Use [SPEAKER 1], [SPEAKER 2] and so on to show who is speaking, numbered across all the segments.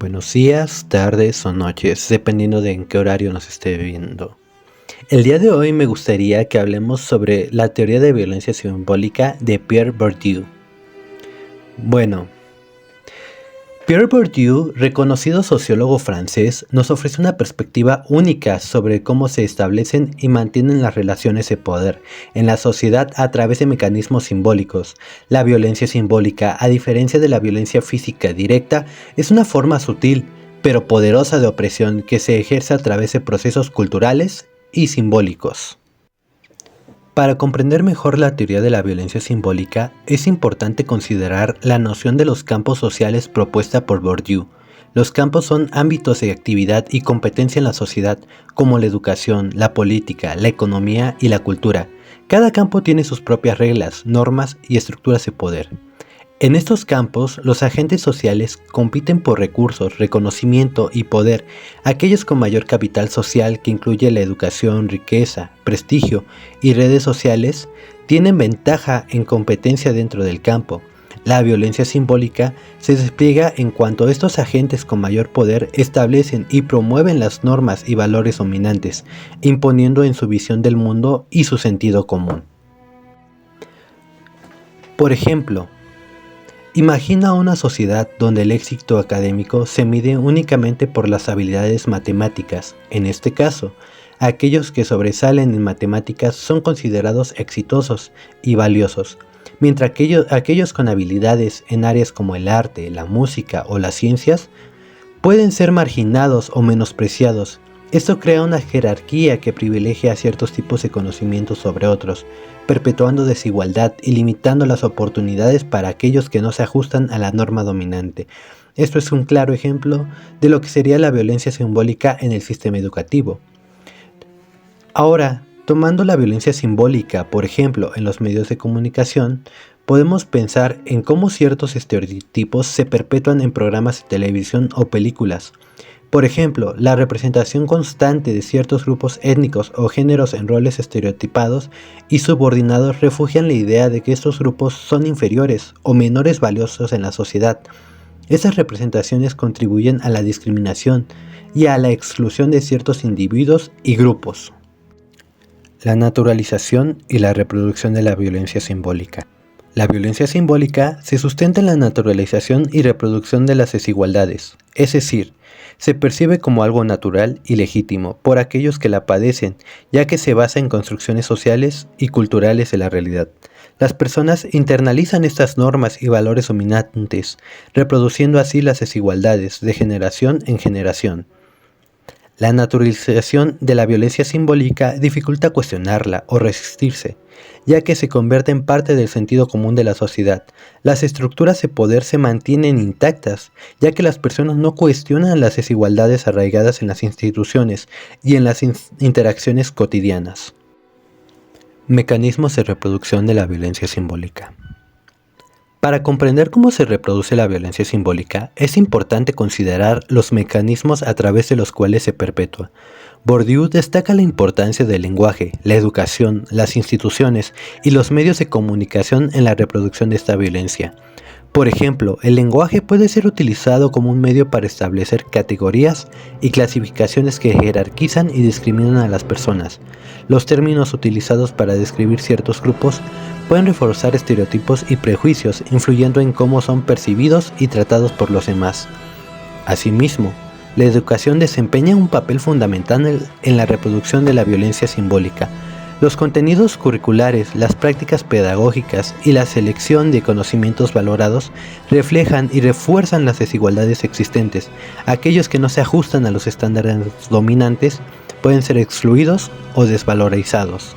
[SPEAKER 1] Buenos días, tardes o noches, dependiendo de en qué horario nos esté viendo. El día de hoy me gustaría que hablemos sobre la teoría de violencia simbólica de Pierre Bourdieu. Bueno, Pierre Bourdieu, reconocido sociólogo francés, nos ofrece una perspectiva única sobre cómo se establecen y mantienen las relaciones de poder en la sociedad a través de mecanismos simbólicos. La violencia simbólica, a diferencia de la violencia física directa, es una forma sutil, pero poderosa de opresión que se ejerce a través de procesos culturales y simbólicos. Para comprender mejor la teoría de la violencia simbólica, es importante considerar la noción de los campos sociales propuesta por Bourdieu. Los campos son ámbitos de actividad y competencia en la sociedad, como la educación, la política, la economía y la cultura. Cada campo tiene sus propias reglas, normas y estructuras de poder. En estos campos, los agentes sociales compiten por recursos, reconocimiento y poder. Aquellos con mayor capital social, que incluye la educación, riqueza, prestigio y redes sociales, tienen ventaja en competencia dentro del campo. La violencia simbólica se despliega en cuanto estos agentes con mayor poder establecen y promueven las normas y valores dominantes, imponiendo en su visión del mundo y su sentido común. Por ejemplo, imagina una sociedad donde el éxito académico se mide únicamente por las habilidades matemáticas. En este caso, aquellos que sobresalen en matemáticas son considerados exitosos y valiosos, mientras aquellos con habilidades en áreas como el arte, la música o las ciencias pueden ser marginados o menospreciados. Esto crea una jerarquía que privilegia a ciertos tipos de conocimientos sobre otros, perpetuando desigualdad y limitando las oportunidades para aquellos que no se ajustan a la norma dominante. Esto es un claro ejemplo de lo que sería la violencia simbólica en el sistema educativo. Ahora, tomando la violencia simbólica, por ejemplo, en los medios de comunicación, podemos pensar en cómo ciertos estereotipos se perpetúan en programas de televisión o películas. Por ejemplo, la representación constante de ciertos grupos étnicos o géneros en roles estereotipados y subordinados refugian la idea de que estos grupos son inferiores o menores valiosos en la sociedad. Esas representaciones contribuyen a la discriminación y a la exclusión de ciertos individuos y grupos. La naturalización y la reproducción de la violencia simbólica. La violencia simbólica se sustenta en la naturalización y reproducción de las desigualdades, es decir, se percibe como algo natural y legítimo por aquellos que la padecen, ya que se basa en construcciones sociales y culturales de la realidad. Las personas internalizan estas normas y valores dominantes, reproduciendo así las desigualdades de generación en generación. La naturalización de la violencia simbólica dificulta cuestionarla o resistirse, ya que se convierte en parte del sentido común de la sociedad. Las estructuras de poder se mantienen intactas, ya que las personas no cuestionan las desigualdades arraigadas en las instituciones y en las interacciones cotidianas. Mecanismos de reproducción de la violencia simbólica. Para comprender cómo se reproduce la violencia simbólica, es importante considerar los mecanismos a través de los cuales se perpetúa. Bourdieu destaca la importancia del lenguaje, la educación, las instituciones y los medios de comunicación en la reproducción de esta violencia. Por ejemplo, el lenguaje puede ser utilizado como un medio para establecer categorías y clasificaciones que jerarquizan y discriminan a las personas. Los términos utilizados para describir ciertos grupos pueden reforzar estereotipos y prejuicios, influyendo en cómo son percibidos y tratados por los demás. Asimismo, la educación desempeña un papel fundamental en la reproducción de la violencia simbólica. Los contenidos curriculares, las prácticas pedagógicas y la selección de conocimientos valorados reflejan y refuerzan las desigualdades existentes. Aquellos que no se ajustan a los estándares dominantes pueden ser excluidos o desvalorizados.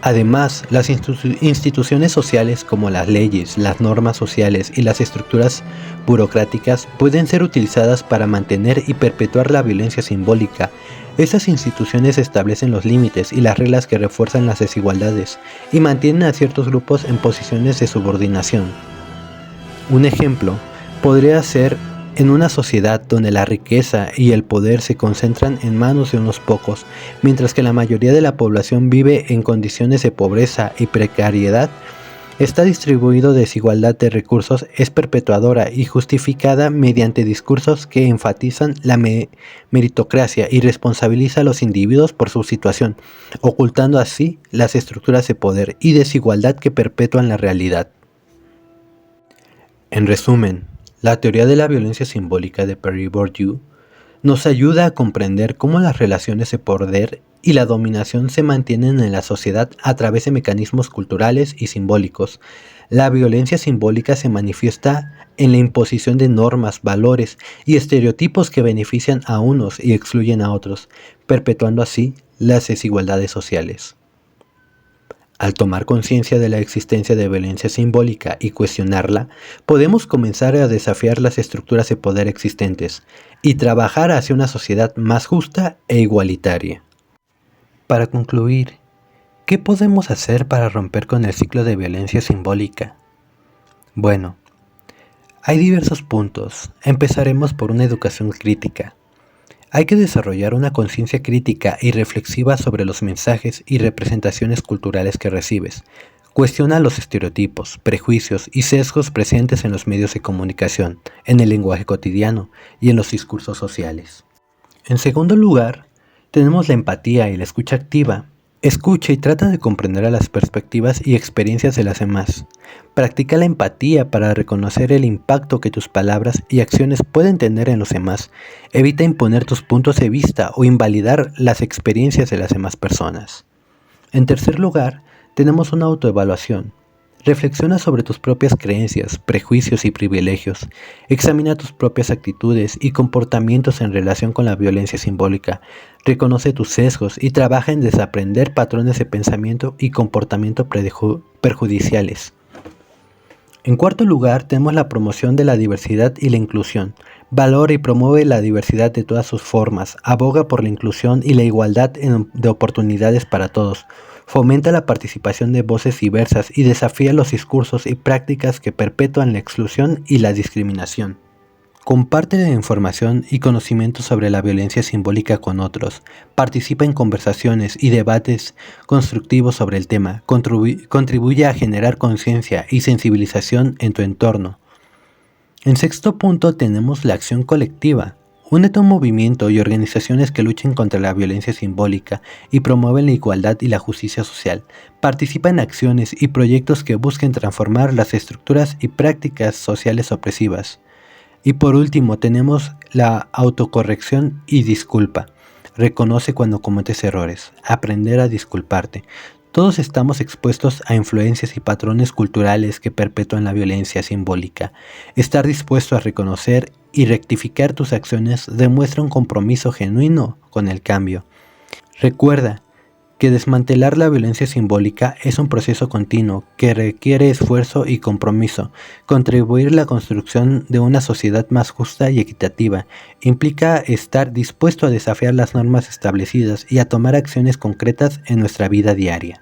[SPEAKER 1] Además, las instituciones sociales como las leyes, las normas sociales y las estructuras burocráticas pueden ser utilizadas para mantener y perpetuar la violencia simbólica. Estas instituciones establecen los límites y las reglas que refuerzan las desigualdades y mantienen a ciertos grupos en posiciones de subordinación. Un ejemplo podría ser en una sociedad donde la riqueza y el poder se concentran en manos de unos pocos, mientras que la mayoría de la población vive en condiciones de pobreza y precariedad. Esta distribuido desigualdad de recursos es perpetuadora y justificada mediante discursos que enfatizan la meritocracia y responsabiliza a los individuos por su situación, ocultando así las estructuras de poder y desigualdad que perpetúan la realidad. En resumen, la teoría de la violencia simbólica de Perry Bourdieu nos ayuda a comprender cómo las relaciones de poder y la dominación se mantienen en la sociedad a través de mecanismos culturales y simbólicos. La violencia simbólica se manifiesta en la imposición de normas, valores y estereotipos que benefician a unos y excluyen a otros, perpetuando así las desigualdades sociales. Al tomar conciencia de la existencia de violencia simbólica y cuestionarla, podemos comenzar a desafiar las estructuras de poder existentes y trabajar hacia una sociedad más justa e igualitaria. Para concluir, ¿qué podemos hacer para romper con el ciclo de violencia simbólica? Bueno, hay diversos puntos. Empezaremos por una educación crítica. Hay que desarrollar una conciencia crítica y reflexiva sobre los mensajes y representaciones culturales que recibes. Cuestiona los estereotipos, prejuicios y sesgos presentes en los medios de comunicación, en el lenguaje cotidiano y en los discursos sociales. En segundo lugar, tenemos la empatía y la escucha activa. Escucha y trata de comprender a las perspectivas y experiencias de las demás. Practica la empatía para reconocer el impacto que tus palabras y acciones pueden tener en los demás. Evita imponer tus puntos de vista o invalidar las experiencias de las demás personas. En tercer lugar, tenemos una autoevaluación. Reflexiona sobre tus propias creencias, prejuicios y privilegios. Examina tus propias actitudes y comportamientos en relación con la violencia simbólica. Reconoce tus sesgos y trabaja en desaprender patrones de pensamiento y comportamiento perjudiciales. En cuarto lugar, tenemos la promoción de la diversidad y la inclusión. Valora y promueve la diversidad de todas sus formas. Aboga por la inclusión y la igualdad de oportunidades para todos. Fomenta la participación de voces diversas y desafía los discursos y prácticas que perpetúan la exclusión y la discriminación. Comparte la información y conocimiento sobre la violencia simbólica con otros. Participa en conversaciones y debates constructivos sobre el tema. Contribuye a generar conciencia y sensibilización en tu entorno. En sexto punto tenemos la acción colectiva. Únete a un movimiento y organizaciones que luchen contra la violencia simbólica y promueven la igualdad y la justicia social. Participa en acciones y proyectos que busquen transformar las estructuras y prácticas sociales opresivas. Y por último tenemos la autocorrección y disculpa. Reconoce cuando cometes errores. Aprender a disculparte. Todos estamos expuestos a influencias y patrones culturales que perpetúan la violencia simbólica. Estar dispuesto a reconocer y rectificar tus acciones demuestra un compromiso genuino con el cambio. Recuerda que desmantelar la violencia simbólica es un proceso continuo que requiere esfuerzo y compromiso. Contribuir a la construcción de una sociedad más justa y equitativa implica estar dispuesto a desafiar las normas establecidas y a tomar acciones concretas en nuestra vida diaria.